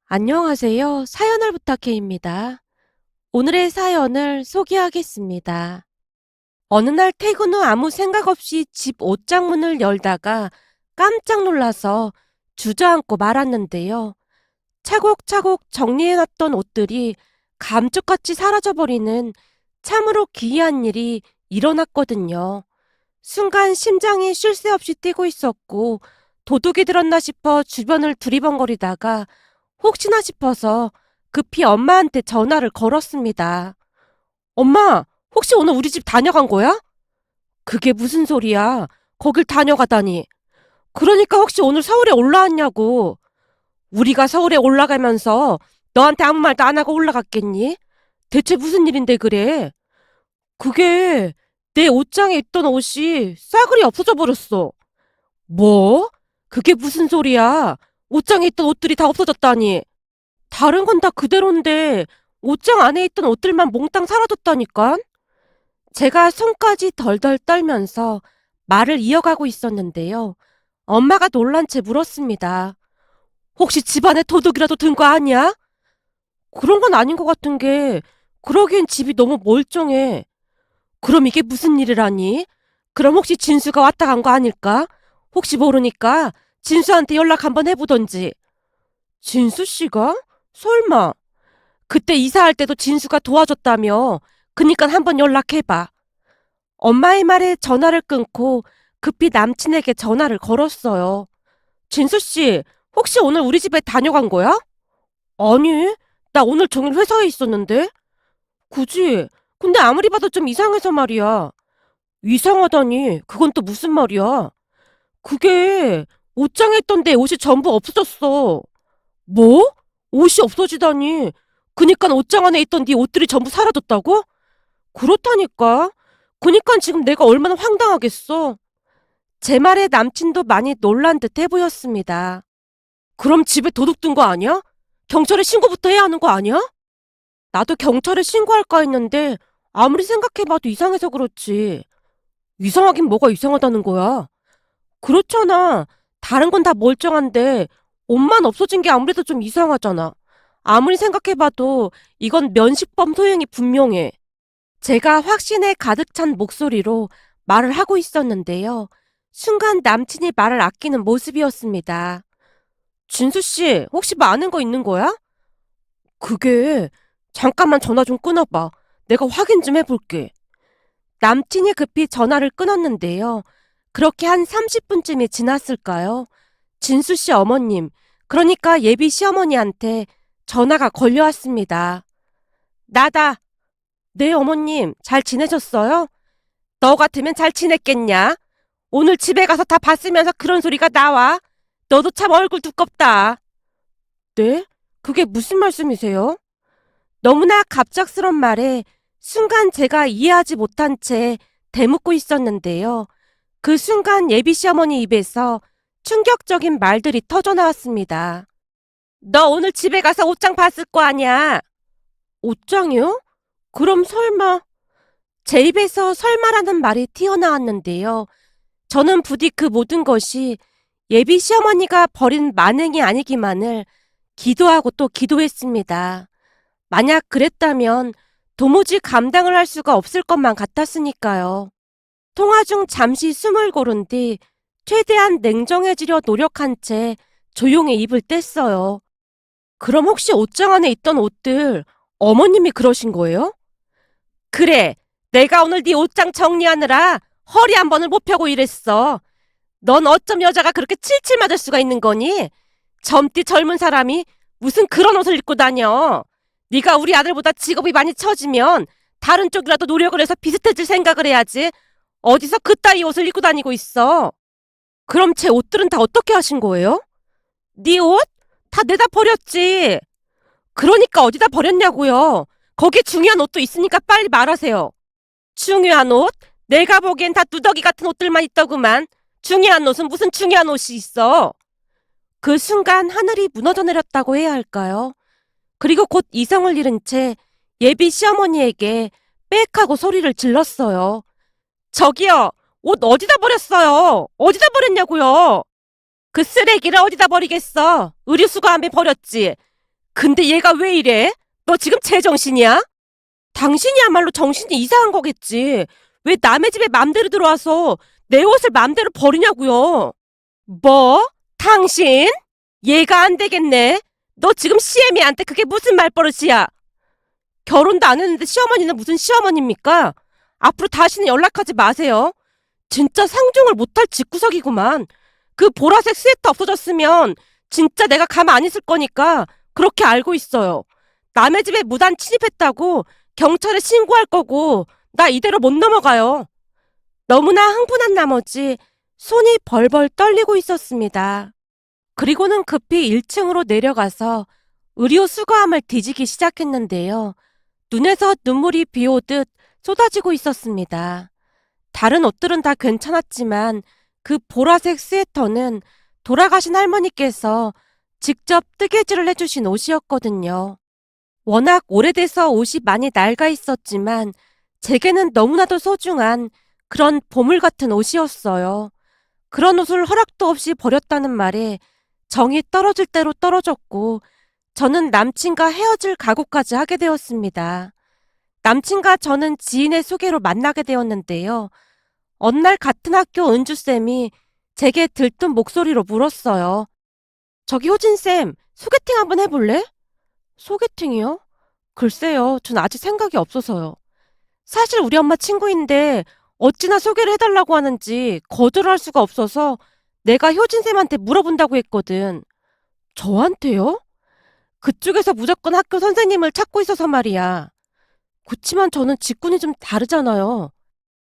안녕하세요. 사연을 부탁해입니다. 오늘의 사연을 소개하겠습니다. 어느 날 퇴근 후 아무 생각 없이 집 옷장문을 열다가 깜짝 놀라서 주저앉고 말았는데요. 차곡차곡 정리해놨던 옷들이 감쪽같이 사라져버리는 참으로 기이한 일이 일어났거든요. 순간 심장이 쉴 새 없이 뛰고 있었고 도둑이 들었나 싶어 주변을 두리번거리다가 혹시나 싶어서 급히 엄마한테 전화를 걸었습니다. 엄마, 혹시 오늘 우리 집 다녀간 거야? 그게 무슨 소리야? 거길 다녀가다니. 그러니까 혹시 오늘 서울에 올라왔냐고. 우리가 서울에 올라가면서 너한테 아무 말도 안 하고 올라갔겠니? 대체 무슨 일인데 그래? 그게 내 옷장에 있던 옷이 싸그리 없어져 버렸어. 뭐? 그게 무슨 소리야? 옷장에 있던 옷들이 다 없어졌다니. 다른 건 다 그대로인데 옷장 안에 있던 옷들만 몽땅 사라졌다니까? 제가 손까지 덜덜 떨면서 말을 이어가고 있었는데요. 엄마가 놀란 채 물었습니다. 혹시 집안에 도둑이라도 든 거 아니야? 그런 건 아닌 것 같은 게 그러기엔 집이 너무 멀쩡해. 그럼 이게 무슨 일이라니? 그럼 혹시 진수가 왔다 간 거 아닐까? 혹시 모르니까 진수한테 연락 한번 해보던지. 진수 씨가? 설마. 그때 이사할 때도 진수가 도와줬다며. 그니까 한번 연락해봐. 엄마의 말에 전화를 끊고 급히 남친에게 전화를 걸었어요. 진수 씨, 혹시 오늘 우리 집에 다녀간 거야? 아니, 나 오늘 종일 회사에 있었는데. 굳이? 근데 아무리 봐도 좀 이상해서 말이야. 이상하다니, 그건 또 무슨 말이야? 그게 옷장에 있던 내 옷이 전부 없어졌어. 뭐? 옷이 없어지다니. 그니까 옷장 안에 있던 네 옷들이 전부 사라졌다고? 그렇다니까. 그니까 지금 내가 얼마나 황당하겠어. 제 말에 남친도 많이 놀란 듯해 보였습니다. 그럼 집에 도둑 든 거 아니야? 경찰에 신고부터 해야 하는 거 아니야? 나도 경찰에 신고할까 했는데 아무리 생각해봐도 이상해서 그렇지. 이상하긴 뭐가 이상하다는 거야. 그렇잖아. 다른 건 다 멀쩡한데 옷만 없어진 게 아무래도 좀 이상하잖아. 아무리 생각해봐도 이건 면식범 소행이 분명해. 제가 확신에 가득 찬 목소리로 말을 하고 있었는데요. 순간 남친이 말을 아끼는 모습이었습니다. 진수 씨, 혹시 뭐 아는 거 있는 거야? 그게 잠깐만 전화 좀 끊어봐. 내가 확인 좀 해볼게. 남친이 급히 전화를 끊었는데요. 그렇게 한 30분쯤이 지났을까요? 진수 씨 어머님, 그러니까 예비 시어머니한테 전화가 걸려왔습니다. 나다. 네, 어머님, 잘 지내셨어요? 너 같으면 잘 지냈겠냐? 오늘 집에 가서 다 봤으면서 그런 소리가 나와. 너도 참 얼굴 두껍다. 네? 그게 무슨 말씀이세요? 너무나 갑작스런 말에 순간 제가 이해하지 못한 채 대묻고 있었는데요. 그 순간 예비 시어머니 입에서 충격적인 말들이 터져 나왔습니다. 너 오늘 집에 가서 옷장 봤을 거 아니야? 옷장이요? 그럼 설마... 제 입에서 설마라는 말이 튀어나왔는데요. 저는 부디 그 모든 것이 예비 시어머니가 벌인 만행이 아니기만을 기도하고 또 기도했습니다. 만약 그랬다면 도무지 감당을 할 수가 없을 것만 같았으니까요. 통화 중 잠시 숨을 고른 뒤 최대한 냉정해지려 노력한 채 조용히 입을 뗐어요. 그럼 혹시 옷장 안에 있던 옷들 어머님이 그러신 거예요? 그래, 내가 오늘 네 옷장 정리하느라 허리 한 번을 못 펴고 일했어. 넌 어쩜 여자가 그렇게 칠칠 맞을 수가 있는 거니? 젊디 젊은 사람이 무슨 그런 옷을 입고 다녀. 네가 우리 아들보다 직업이 많이 처지면 다른 쪽이라도 노력을 해서 비슷해질 생각을 해야지. 어디서 그따위 옷을 입고 다니고 있어. 그럼 제 옷들은 다 어떻게 하신 거예요? 네 옷? 다 내다 버렸지. 그러니까 어디다 버렸냐고요. 거기에 중요한 옷도 있으니까 빨리 말하세요. 중요한 옷? 내가 보기엔 다 누더기 같은 옷들만 있더구만. 중요한 옷은 무슨 중요한 옷이 있어. 그 순간 하늘이 무너져 내렸다고 해야 할까요? 그리고 곧 이성을 잃은 채 예비 시어머니에게 빽 하고 소리를 질렀어요. 저기요, 옷 어디다 버렸어요? 어디다 버렸냐고요? 그 쓰레기를 어디다 버리겠어? 의류수거함에 버렸지. 근데 얘가 왜 이래? 너 지금 제정신이야? 당신이야말로 정신이 이상한 거겠지. 왜 남의 집에 맘대로 들어와서 내 옷을 맘대로 버리냐고요? 뭐? 당신? 얘가 안 되겠네. 너 지금 시애미한테 그게 무슨 말버릇이야? 결혼도 안 했는데 시어머니는 무슨 시어머니입니까? 앞으로 다시는 연락하지 마세요. 진짜 상종을 못할 집구석이구만. 그 보라색 스웨터 없어졌으면 진짜 내가 가만 안 있을 거니까 그렇게 알고 있어요. 남의 집에 무단 침입했다고 경찰에 신고할 거고 나 이대로 못 넘어가요. 너무나 흥분한 나머지 손이 벌벌 떨리고 있었습니다. 그리고는 급히 1층으로 내려가서 의료 수거함을 뒤지기 시작했는데요. 눈에서 눈물이 비 오듯 쏟아지고 있었습니다. 다른 옷들은 다 괜찮았지만 그 보라색 스웨터는 돌아가신 할머니께서 직접 뜨개질을 해주신 옷이었거든요. 워낙 오래돼서 옷이 많이 낡아 있었지만 제게는 너무나도 소중한 그런 보물 같은 옷이었어요. 그런 옷을 허락도 없이 버렸다는 말에 정이 떨어질 대로 떨어졌고 저는 남친과 헤어질 각오까지 하게 되었습니다. 남친과 저는 지인의 소개로 만나게 되었는데요. 어느 날 같은 학교 은주쌤이 제게 들뜬 목소리로 물었어요. 저기 효진쌤, 소개팅 한번 해볼래? 소개팅이요? 글쎄요, 전 아직 생각이 없어서요. 사실 우리 엄마 친구인데 어찌나 소개를 해달라고 하는지 거절할 수가 없어서 내가 효진쌤한테 물어본다고 했거든. 저한테요? 그쪽에서 무조건 학교 선생님을 찾고 있어서 말이야. 그치만 저는 직군이 좀 다르잖아요.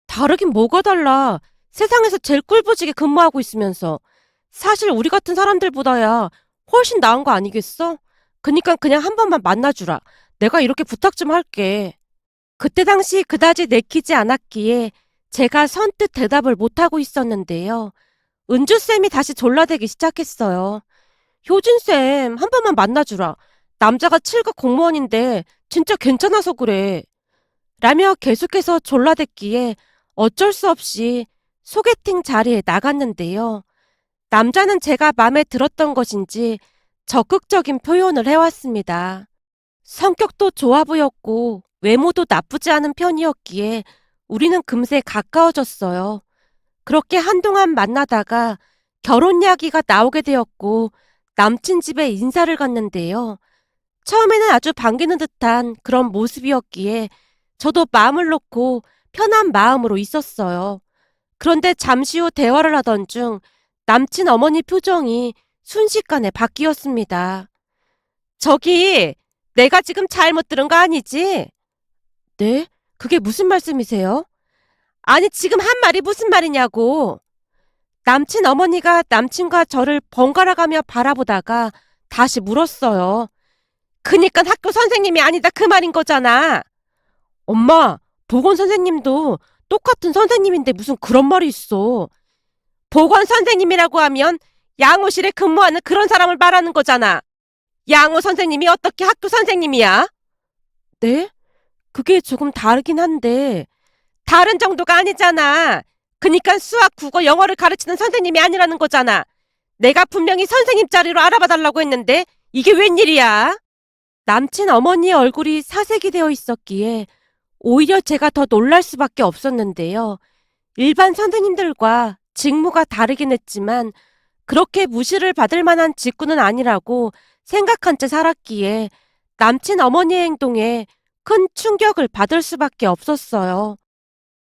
다르긴 뭐가 달라. 세상에서 제일 꿀부지게 근무하고 있으면서. 사실 우리 같은 사람들보다야 훨씬 나은 거 아니겠어? 그니까 그냥 한 번만 만나주라. 내가 이렇게 부탁 좀 할게. 그때 당시 그다지 내키지 않았기에 제가 선뜻 대답을 못하고 있었는데요. 은주쌤이 다시 졸라대기 시작했어요. 효진쌤, 한 번만 만나주라. 남자가 7급 공무원인데 진짜 괜찮아서 그래. 라며 계속해서 졸라댔기에 어쩔 수 없이 소개팅 자리에 나갔는데요. 남자는 제가 마음에 들었던 것인지 적극적인 표현을 해왔습니다. 성격도 좋아 보였고 외모도 나쁘지 않은 편이었기에 우리는 금세 가까워졌어요. 그렇게 한동안 만나다가 결혼 이야기가 나오게 되었고 남친 집에 인사를 갔는데요. 처음에는 아주 반기는 듯한 그런 모습이었기에 저도 마음을 놓고 편한 마음으로 있었어요. 그런데 잠시 후 대화를 하던 중 남친 어머니 표정이 순식간에 바뀌었습니다. 저기, 내가 지금 잘못 들은 거 아니지? 네? 그게 무슨 말씀이세요? 아니, 지금 한 말이 무슨 말이냐고. 남친 어머니가 남친과 저를 번갈아가며 바라보다가 다시 물었어요. 그니까 학교 선생님이 아니다 그 말인 거잖아. 엄마, 보건 선생님도 똑같은 선생님인데 무슨 그런 말이 있어. 보건 선생님이라고 하면 양호실에 근무하는 그런 사람을 말하는 거잖아. 양호 선생님이 어떻게 학교 선생님이야? 네? 그게 조금 다르긴 한데. 다른 정도가 아니잖아. 그니까 수학, 국어, 영어를 가르치는 선생님이 아니라는 거잖아. 내가 분명히 선생님 자리로 알아봐 달라고 했는데 이게 웬일이야? 남친 어머니의 얼굴이 사색이 되어 있었기에 오히려 제가 더 놀랄 수밖에 없었는데요. 일반 선생님들과 직무가 다르긴 했지만 그렇게 무시를 받을 만한 직군은 아니라고 생각한 채 살았기에 남친 어머니의 행동에 큰 충격을 받을 수밖에 없었어요.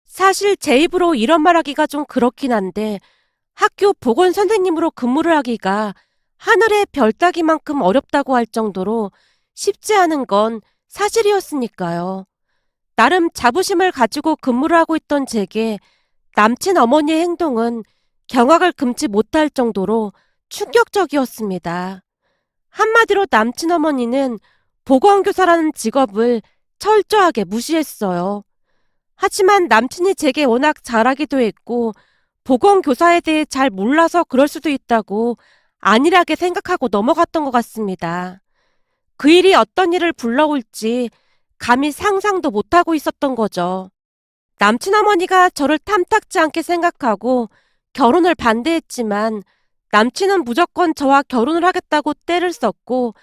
사실 제 입으로 이런 말하기가 좀 그렇긴 한데 학교 보건 선생님으로 근무를 하기가 하늘의 별 따기만큼 어렵다고 할 정도로 쉽지 않은 건 사실이었으니까요. 나름 자부심을 가지고 근무를 하고 있던 제게 남친 어머니의 행동은 경악을 금치 못할 정도로 충격적이었습니다. 한마디로 남친 어머니는 보건교사라는 직업을 철저하게 무시했어요. 하지만 남친이 제게 워낙 잘하기도 했고 보건교사에 대해 잘 몰라서 그럴 수도 있다고 안일하게 생각하고 넘어갔던 것 같습니다. 그 일이 어떤 일을 불러올지 감히 상상도 못하고 있었던 거죠. 남친 어머니가 저를 탐탁지 않게 생각하고 결혼을 반대했지만 남친은 무조건 저와 결혼을 하겠다고 떼를 썼고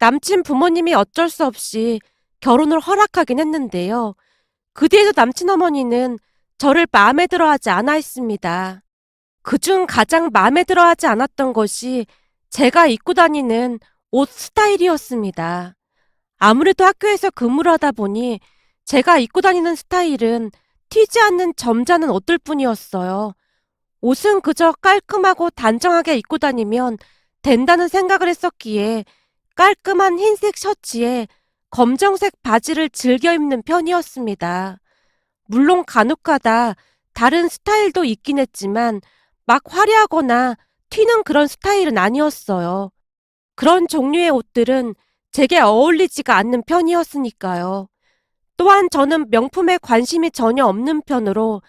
남친 부모님이 어쩔 수 없이 결혼을 허락하긴 했는데요. 그 뒤에도 남친 어머니는 저를 마음에 들어 하지 않아 했습니다. 그중 가장 마음에 들어 하지 않았던 것이 제가 입고 다니는 옷 스타일이었습니다. 아무래도 학교에서 근무를 하다 보니 제가 입고 다니는 스타일은 튀지 않는 점잖은 옷들 뿐이었어요. 옷은 그저 깔끔하고 단정하게 입고 다니면 된다는 생각을 했었기에 깔끔한 흰색 셔츠에 검정색 바지를 즐겨 입는 편이었습니다. 물론 간혹가다 다른 스타일도 있긴 했지만 막 화려하거나 튀는 그런 스타일은 아니었어요. 그런 종류의 옷들은 제게 어울리지가 않는 편이었으니까요. 또한 저는 명품에 관심이 전혀 없는 편으로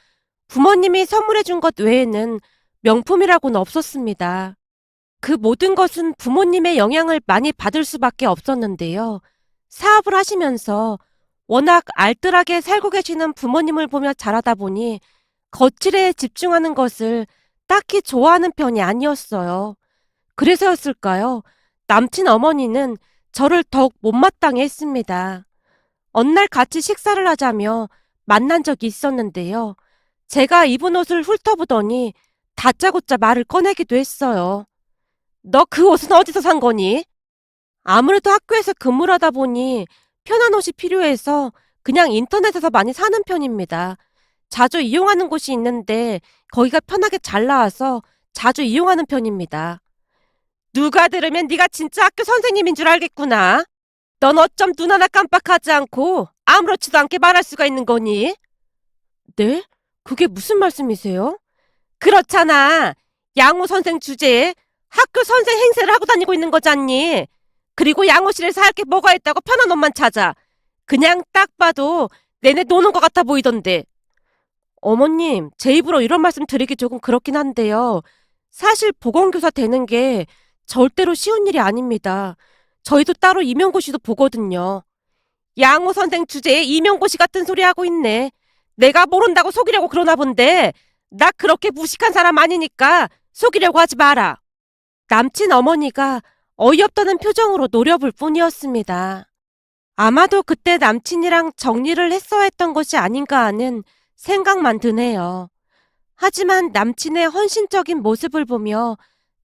부모님이 선물해 준 것 외에는 명품이라고는 없었습니다. 그 모든 것은 부모님의 영향을 많이 받을 수밖에 없었는데요. 사업을 하시면서 워낙 알뜰하게 살고 계시는 부모님을 보며 자라다 보니 거칠에 집중하는 것을 딱히 좋아하는 편이 아니었어요. 그래서였을까요? 남친 어머니는 저를 더욱 못마땅해 했습니다. 어느 날 같이 식사를 하자며 만난 적이 있었는데요. 제가 입은 옷을 훑어보더니 다짜고짜 말을 꺼내기도 했어요. 너 그 옷은 어디서 산 거니? 아무래도 학교에서 근무를 하다 보니 편한 옷이 필요해서 그냥 인터넷에서 많이 사는 편입니다. 자주 이용하는 곳이 있는데 거기가 편하게 잘 나와서 자주 이용하는 편입니다. 누가 들으면 네가 진짜 학교 선생님인 줄 알겠구나. 넌 어쩜 눈 하나 깜빡하지 않고 아무렇지도 않게 말할 수가 있는 거니? 네? 그게 무슨 말씀이세요? 그렇잖아. 양호 선생 주제에 학교 선생 행세를 하고 다니고 있는 거잖니. 그리고 양호실에서 할 게 뭐가 있다고 편한 옷만 찾아. 그냥 딱 봐도 내내 노는 것 같아 보이던데. 어머님, 제 입으로 이런 말씀 드리기 조금 그렇긴 한데요. 사실 보건교사 되는 게 절대로 쉬운 일이 아닙니다. 저희도 따로 임용고시도 보거든요. 양호 선생 주제에 임용고시 같은 소리 하고 있네. 내가 모른다고 속이려고 그러나 본데 나 그렇게 무식한 사람 아니니까 속이려고 하지 마라. 남친 어머니가 어이없다는 표정으로 노려볼 뿐이었습니다. 아마도 그때 남친이랑 정리를 했어야 했던 것이 아닌가 하는 생각만 드네요. 하지만 남친의 헌신적인 모습을 보며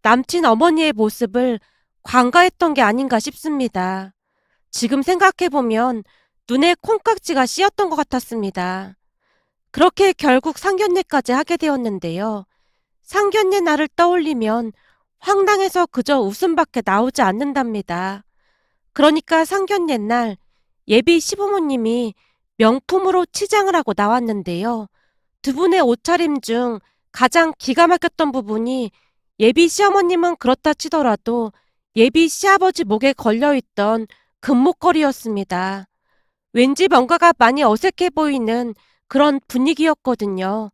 남친 어머니의 모습을 관가했던 게 아닌가 싶습니다. 지금 생각해보면 눈에 콩깍지가 씌었던 것 같았습니다. 그렇게 결국 상견례까지 하게 되었는데요. 상견례 날을 떠올리면 황당해서 그저 웃음밖에 나오지 않는답니다. 그러니까 상견례 날 예비 시부모님이 명품으로 치장을 하고 나왔는데요. 두 분의 옷차림 중 가장 기가 막혔던 부분이 예비 시어머님은 그렇다 치더라도 예비 시아버지 목에 걸려있던 금목걸이였습니다. 왠지 뭔가가 많이 어색해 보이는 그런 분위기였거든요.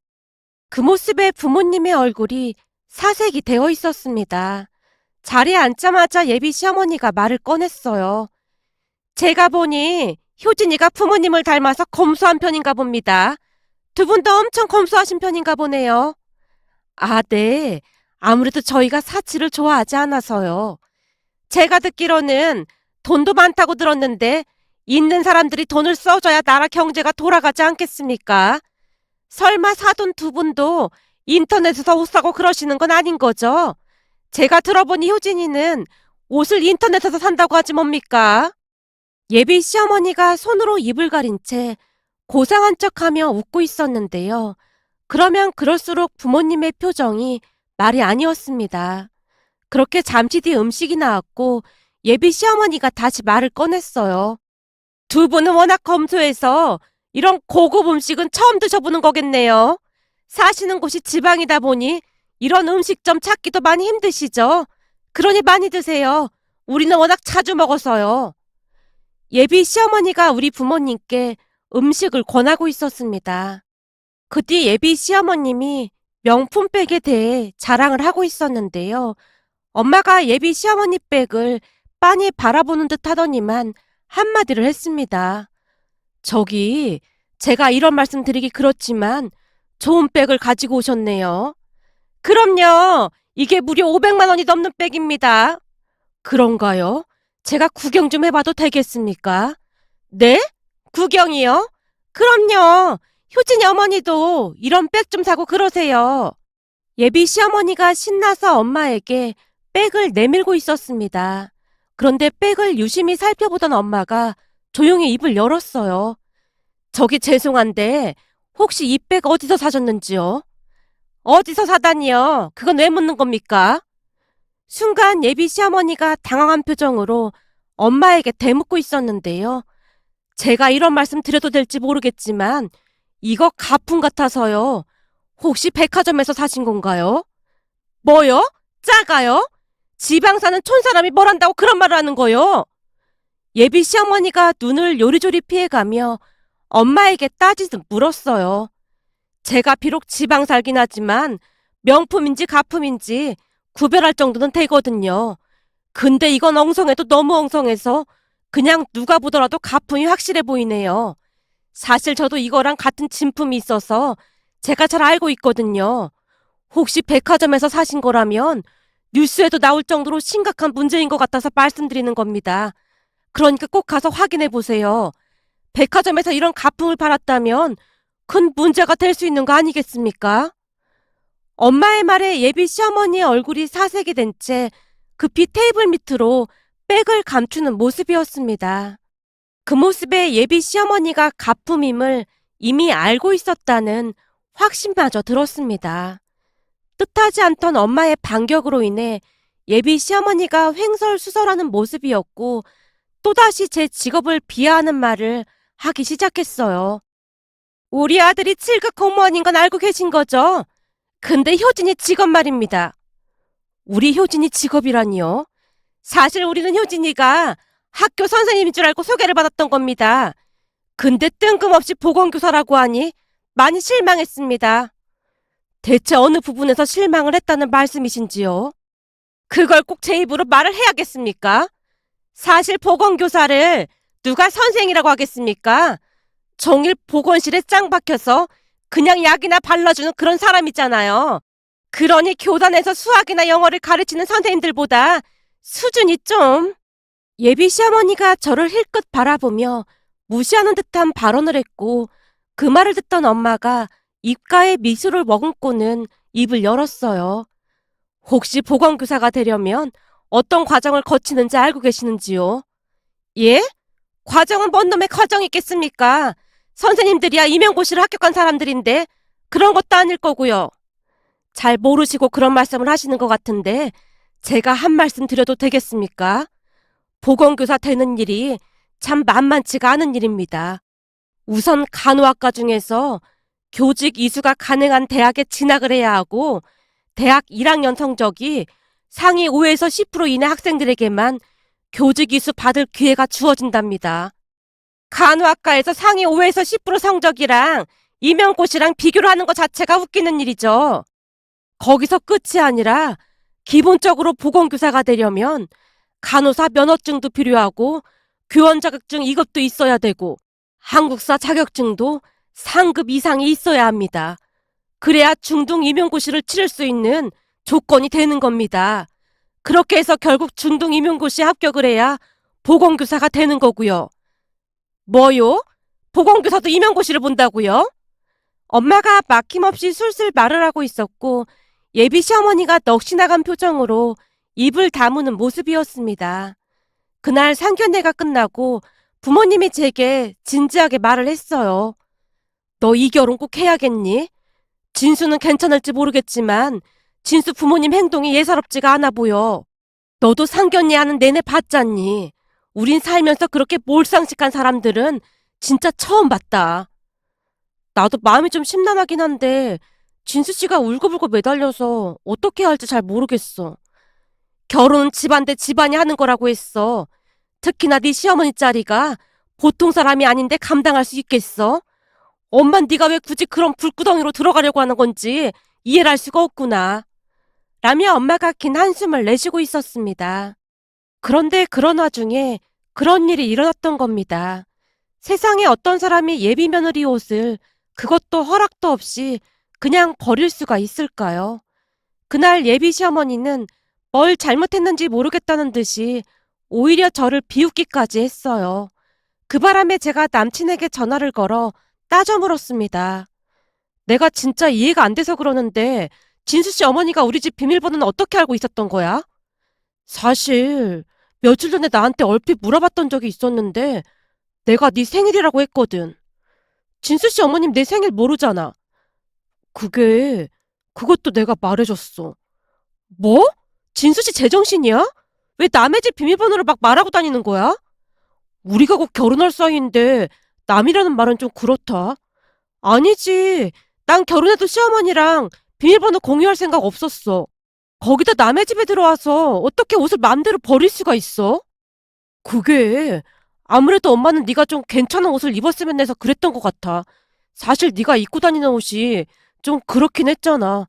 그 모습에 부모님의 얼굴이 사색이 되어 있었습니다. 자리에 앉자마자 예비 시어머니가 말을 꺼냈어요. 제가 보니 효진이가 부모님을 닮아서 검소한 편인가 봅니다. 두 분도 엄청 검소하신 편인가 보네요. 아, 네. 아무래도 저희가 사치를 좋아하지 않아서요. 제가 듣기로는 돈도 많다고 들었는데 있는 사람들이 돈을 써줘야 나라 경제가 돌아가지 않겠습니까? 설마 사돈 두 분도 인터넷에서 옷 사고 그러시는 건 아닌 거죠? 제가 들어보니 효진이는 옷을 인터넷에서 산다고 하지 뭡니까? 예비 시어머니가 손으로 입을 가린 채 고상한 척하며 웃고 있었는데요. 그러면 그럴수록 부모님의 표정이 말이 아니었습니다. 그렇게 잠시 뒤 음식이 나왔고 예비 시어머니가 다시 말을 꺼냈어요. 두 분은 워낙 검소해서 이런 고급 음식은 처음 드셔보는 거겠네요. 사시는 곳이 지방이다 보니 이런 음식점 찾기도 많이 힘드시죠? 그러니 많이 드세요. 우리는 워낙 자주 먹어서요. 예비 시어머니가 우리 부모님께 음식을 권하고 있었습니다. 그 뒤 예비 시어머님이 명품백에 대해 자랑을 하고 있었는데요. 엄마가 예비 시어머니 백을 빤히 바라보는 듯 하더니만 한마디를 했습니다. 저기, 제가 이런 말씀 드리기 그렇지만 좋은 백을 가지고 오셨네요. 그럼요. 이게 무려 500만 원이 넘는 백입니다. 그런가요? 제가 구경 좀 해봐도 되겠습니까? 네? 구경이요? 그럼요. 효진이 어머니도 이런 백 좀 사고 그러세요. 예비 시어머니가 신나서 엄마에게 백을 내밀고 있었습니다. 그런데 백을 유심히 살펴보던 엄마가 조용히 입을 열었어요. 저기 죄송한데 혹시 이 백 어디서 사셨는지요? 어디서 사다니요? 그건 왜 묻는 겁니까? 순간 예비 시어머니가 당황한 표정으로 엄마에게 대묻고 있었는데요. 제가 이런 말씀 드려도 될지 모르겠지만 이거 가품 같아서요. 혹시 백화점에서 사신 건가요? 뭐요? 작아요? 지방 사는 촌사람이 뭘 한다고 그런 말을 하는 거요? 예비 시어머니가 눈을 요리조리 피해가며 엄마에게 따지듯 물었어요. 제가 비록 지방 살긴 하지만 명품인지 가품인지 구별할 정도는 되거든요. 근데 이건 엉성해도 너무 엉성해서 그냥 누가 보더라도 가품이 확실해 보이네요. 사실 저도 이거랑 같은 진품이 있어서 제가 잘 알고 있거든요. 혹시 백화점에서 사신 거라면 뉴스에도 나올 정도로 심각한 문제인 것 같아서 말씀드리는 겁니다. 그러니까 꼭 가서 확인해 보세요. 백화점에서 이런 가품을 팔았다면 큰 문제가 될 수 있는 거 아니겠습니까? 엄마의 말에 예비 시어머니의 얼굴이 사색이 된 채 급히 테이블 밑으로 백을 감추는 모습이었습니다. 그 모습에 예비 시어머니가 가품임을 이미 알고 있었다는 확신마저 들었습니다. 뜻하지 않던 엄마의 반격으로 인해 예비 시어머니가 횡설수설하는 모습이었고 또다시 제 직업을 비하하는 말을 하기 시작했어요. 우리 아들이 7급 공무원인 건 알고 계신 거죠? 근데 효진이 직업 말입니다. 우리 효진이 직업이라니요? 사실 우리는 효진이가 학교 선생님인 줄 알고 소개를 받았던 겁니다. 근데 뜬금없이 보건교사라고 하니 많이 실망했습니다. 대체 어느 부분에서 실망을 했다는 말씀이신지요? 그걸 꼭 제 입으로 말을 해야겠습니까? 사실 보건교사를 누가 선생이라고 하겠습니까? 종일 보건실에 짱 박혀서 그냥 약이나 발라주는 그런 사람이잖아요. 그러니 교단에서 수학이나 영어를 가르치는 선생님들보다 수준이 좀... 예비 시어머니가 저를 힐끗 바라보며 무시하는 듯한 발언을 했고 그 말을 듣던 엄마가 입가에 미소를 머금고는 입을 열었어요. 혹시 보건교사가 되려면 어떤 과정을 거치는지 알고 계시는지요? 예? 과정은 뭔 놈의 과정이 있겠습니까? 선생님들이야 임용고시를 합격한 사람들인데 그런 것도 아닐 거고요. 잘 모르시고 그런 말씀을 하시는 것 같은데 제가 한 말씀 드려도 되겠습니까? 보건교사 되는 일이 참 만만치가 않은 일입니다. 우선 간호학과 중에서 교직 이수가 가능한 대학에 진학을 해야 하고 대학 1학년 성적이 상위 5에서 10% 이내 학생들에게만 교직 이수 받을 기회가 주어진답니다. 간호학과에서 상위 5에서 10% 성적이랑 임용고시랑 비교를 하는 것 자체가 웃기는 일이죠. 거기서 끝이 아니라 기본적으로 보건교사가 되려면 간호사 면허증도 필요하고 교원 자격증 2급도 있어야 되고 한국사 자격증도 상급 이상이 있어야 합니다. 그래야 중등 임용고시를 치를 수 있는 조건이 되는 겁니다. 그렇게 해서 결국 중등 임용고시 합격을 해야 보건교사가 되는 거고요. 뭐요? 보건교사도 임용고시를 본다고요? 엄마가 막힘없이 술술 말을 하고 있었고 예비 시어머니가 넋이 나간 표정으로 입을 다무는 모습이었습니다. 그날 상견례가 끝나고 부모님이 제게 진지하게 말을 했어요. 너 이 결혼 꼭 해야겠니? 진수는 괜찮을지 모르겠지만 진수 부모님 행동이 예사롭지가 않아 보여. 너도 상견례 하는 내내 봤잖니. 우린 살면서 그렇게 몰상식한 사람들은 진짜 처음 봤다. 나도 마음이 좀 심란하긴 한데 진수 씨가 울고불고 매달려서 어떻게 할지 잘 모르겠어. 결혼은 집안 대 집안이 하는 거라고 했어. 특히나 네 시어머니 자리가 보통 사람이 아닌데 감당할 수 있겠어? 엄만 네가 왜 굳이 그런 불구덩이로 들어가려고 하는 건지 이해를 할 수가 없구나. 라며 엄마가 긴 한숨을 내쉬고 있었습니다. 그런데 그런 와중에 그런 일이 일어났던 겁니다. 세상에 어떤 사람이 예비 며느리 옷을 그것도 허락도 없이 그냥 버릴 수가 있을까요? 그날 예비 시어머니는 뭘 잘못했는지 모르겠다는 듯이 오히려 저를 비웃기까지 했어요. 그 바람에 제가 남친에게 전화를 걸어 따져 물었습니다. 내가 진짜 이해가 안 돼서 그러는데 진수 씨 어머니가 우리 집 비밀번호는 어떻게 알고 있었던 거야? 사실 며칠 전에 나한테 얼핏 물어봤던 적이 있었는데 내가 네 생일이라고 했거든. 진수 씨 어머님 내 생일 모르잖아. 그게 그것도 내가 말해줬어. 뭐? 진수 씨 제정신이야? 왜 남의 집 비밀번호를 막 말하고 다니는 거야? 우리가 곧 결혼할 사이인데 남이라는 말은 좀 그렇다. 아니지. 난 결혼해도 시어머니랑 비밀번호 공유할 생각 없었어. 거기다 남의 집에 들어와서 어떻게 옷을 마음대로 버릴 수가 있어? 그게 아무래도 엄마는 네가 좀 괜찮은 옷을 입었으면 해서 그랬던 것 같아. 사실 네가 입고 다니는 옷이 좀 그렇긴 했잖아.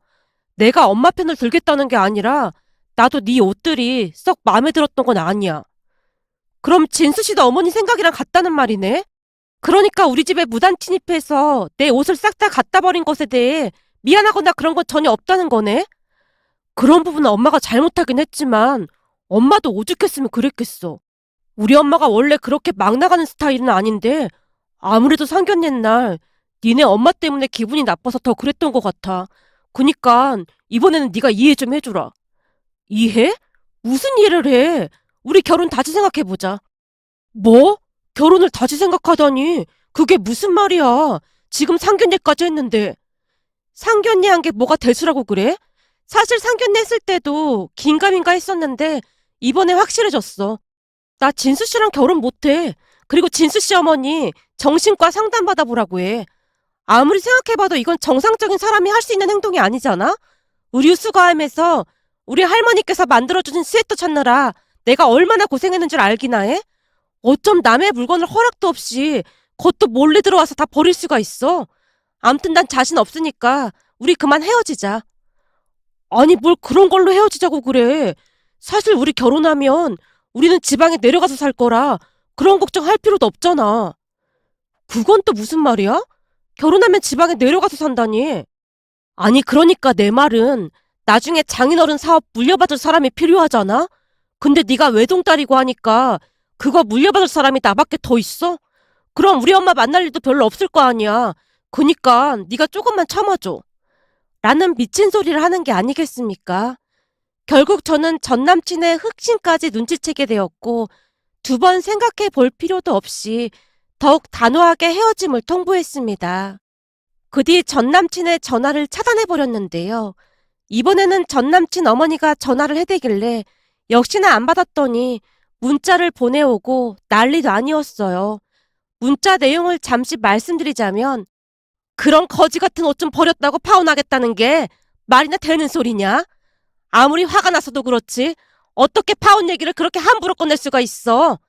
내가 엄마 편을 들겠다는 게 아니라 나도 네 옷들이 썩 마음에 들었던 건 아니야. 그럼 진수 씨도 어머니 생각이랑 같다는 말이네? 그러니까 우리 집에 무단 침입해서 내 옷을 싹 다 갖다 버린 것에 대해 미안하거나 그런 건 전혀 없다는 거네? 그런 부분은 엄마가 잘못하긴 했지만 엄마도 오죽했으면 그랬겠어. 우리 엄마가 원래 그렇게 막 나가는 스타일은 아닌데 아무래도 상견례 날 니네 엄마 때문에 기분이 나빠서 더 그랬던 것 같아. 그니까 이번에는 네가 이해 좀 해주라. 이해? 무슨 이해를 해? 우리 결혼 다시 생각해보자. 뭐? 결혼을 다시 생각하다니 그게 무슨 말이야. 지금 상견례까지 했는데. 상견례한 게 뭐가 대수라고 그래? 사실 상견례 했을 때도 긴가민가 했었는데 이번에 확실해졌어. 나 진수 씨랑 결혼 못해. 그리고 진수 씨 어머니 정신과 상담 받아보라고 해. 아무리 생각해봐도 이건 정상적인 사람이 할 수 있는 행동이 아니잖아? 우리 수거함에서 우리 할머니께서 만들어주신 스웨터 찾느라 내가 얼마나 고생했는 줄 알기나 해? 어쩜 남의 물건을 허락도 없이 겉도 몰래 들어와서 다 버릴 수가 있어? 암튼 난 자신 없으니까 우리 그만 헤어지자. 아니 뭘 그런 걸로 헤어지자고 그래. 사실 우리 결혼하면 우리는 지방에 내려가서 살 거라 그런 걱정할 필요도 없잖아. 그건 또 무슨 말이야? 결혼하면 지방에 내려가서 산다니. 아니 그러니까 내 말은 나중에 장인어른 사업 물려받을 사람이 필요하잖아? 근데 네가 외동딸이고 하니까 그거 물려받을 사람이 나밖에 더 있어? 그럼 우리 엄마 만날 일도 별로 없을 거 아니야. 그니까 네가 조금만 참아줘. 라는 미친 소리를 하는 게 아니겠습니까? 결국 저는 전 남친의 흑심까지 눈치채게 되었고 두 번 생각해 볼 필요도 없이 더욱 단호하게 헤어짐을 통보했습니다. 그 뒤 전 남친의 전화를 차단해 버렸는데요. 이번에는 전 남친 어머니가 전화를 해대길래 역시나 안 받았더니 문자를 보내오고 난리도 아니었어요. 문자 내용을 잠시 말씀드리자면 그런 거지 같은 옷 좀 버렸다고 파혼하겠다는 게 말이나 되는 소리냐? 아무리 화가 나서도 그렇지 어떻게 파혼 얘기를 그렇게 함부로 꺼낼 수가 있어?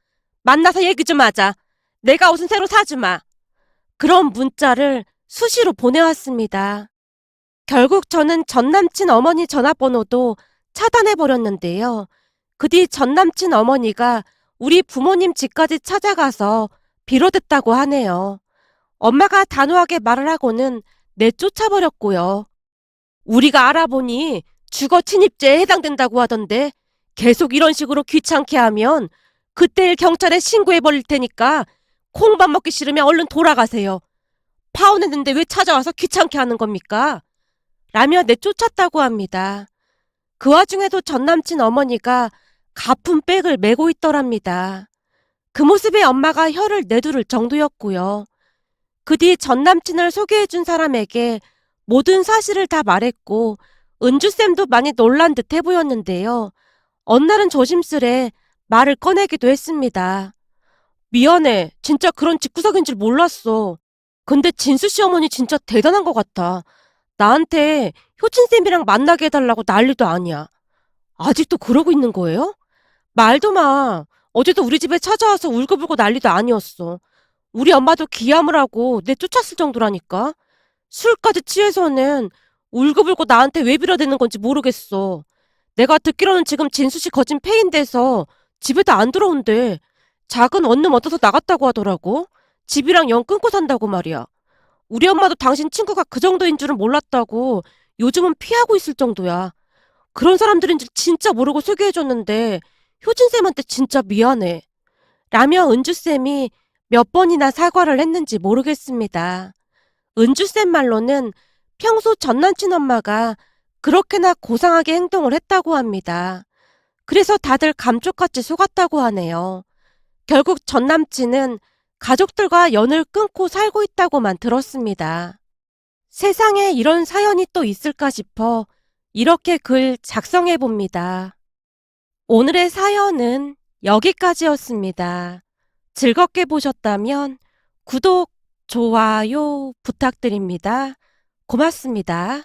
만나서 얘기 좀 하자. 내가 옷은 새로 사주마. 그런 문자를 수시로 보내왔습니다. 결국 저는 전 남친 어머니 전화번호도 차단해버렸는데요. 그 뒤 전 남친 어머니가 우리 부모님 집까지 찾아가서 빌어댔다고 하네요. 엄마가 단호하게 말을 하고는 내쫓아버렸고요. 우리가 알아보니 주거 침입죄에 해당된다고 하던데 계속 이런 식으로 귀찮게 하면 그때일 경찰에 신고해버릴 테니까 콩밥 먹기 싫으면 얼른 돌아가세요. 파혼했는데 왜 찾아와서 귀찮게 하는 겁니까? 라며 내쫓았다고 합니다. 그 와중에도 전남친 어머니가 가품 백을 메고 있더랍니다. 그 모습에 엄마가 혀를 내두를 정도였고요. 그 뒤 전남친을 소개해준 사람에게 모든 사실을 다 말했고 은주쌤도 많이 놀란 듯해 보였는데요. 어느 날은 조심스레 말을 꺼내기도 했습니다. 미안해. 진짜 그런 집구석인 줄 몰랐어. 근데 진수 씨 어머니 진짜 대단한 것 같아. 나한테 효진쌤이랑 만나게 해달라고 난리도 아니야. 아직도 그러고 있는 거예요? 말도 마. 어제도 우리 집에 찾아와서 울고불고 난리도 아니었어. 우리 엄마도 기함을 하고 내쫓았을 정도라니까. 술까지 취해서는 울고불고 나한테 왜 빌어대는 건지 모르겠어. 내가 듣기로는 지금 진수 씨 거진 폐인돼서 집에도 안 들어온대. 작은 원룸 얻어서 나갔다고 하더라고. 집이랑 영 끊고 산다고 말이야. 우리 엄마도 당신 친구가 그 정도인 줄은 몰랐다고 요즘은 피하고 있을 정도야. 그런 사람들인 줄 진짜 모르고 소개해줬는데 효진쌤한테 진짜 미안해. 라며 은주쌤이 몇 번이나 사과를 했는지 모르겠습니다. 은주쌤 말로는 평소 전남친 엄마가 그렇게나 고상하게 행동을 했다고 합니다. 그래서 다들 감쪽같이 속았다고 하네요. 결국 전남친은 가족들과 연을 끊고 살고 있다고만 들었습니다. 세상에 이런 사연이 또 있을까 싶어 이렇게 글 작성해 봅니다. 오늘의 사연은 여기까지였습니다. 즐겁게 보셨다면 구독, 좋아요 부탁드립니다. 고맙습니다.